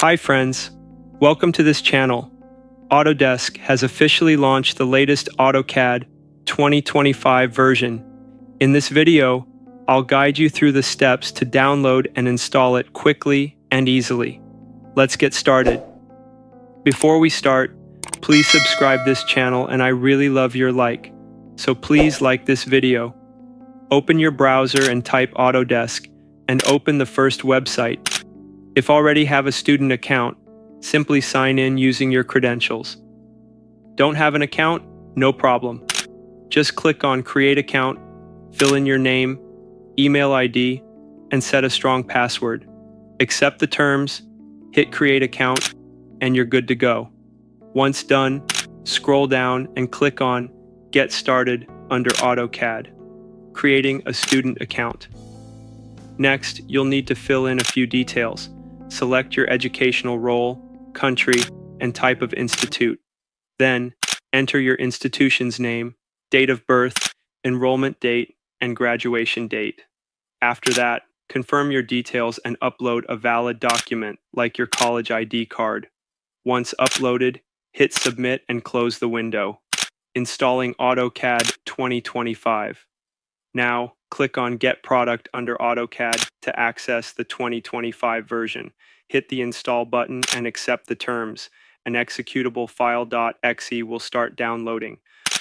Hi friends, welcome to this channel. Autodesk has officially launched the latest AutoCAD 2025 version. In this video, I'll guide you through the steps to download and install it quickly and easily. Let's get started. Before we start, please subscribe this channel and I really love your like, so please like this video. Open your browser and type Autodesk and open the first website. If already have a student account, simply sign in using your credentials. Don't have an account? No problem. Just click on Create Account, fill in your name, email ID, and set a strong password. Accept the terms, hit Create Account, and you're good to go. Once done, scroll down and click on Get Started under AutoCAD, creating a student account. Next, you'll need to fill in a few details. Select your educational role, country, and type of institute. Then, enter your institution's name, date of birth, enrollment date, and graduation date. After that, confirm your details and upload a valid document like your college ID card. Once uploaded, hit Submit and close the window. Installing AutoCAD 2025. Now, click on Get Product under AutoCAD to access the 2025 version. Hit the Install button and accept the terms. An executable file.exe will start downloading.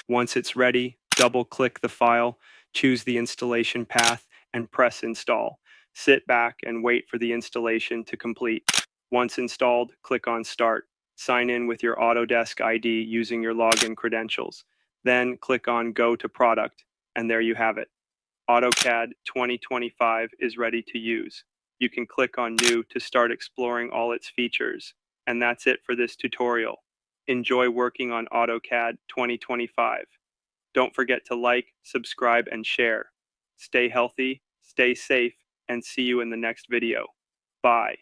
Once it's ready, double-click the file, choose the installation path, and press Install. Sit back and wait for the installation to complete. Once installed, click on Start. Sign in with your Autodesk ID using your login credentials. Then click on Go to Product, and there you have it. AutoCAD 2025 is ready to use. You can click on New to start exploring all its features. And that's it for this tutorial. Enjoy working on AutoCAD 2025. Don't forget to like, subscribe, and share. Stay healthy, stay safe, and see you in the next video. Bye.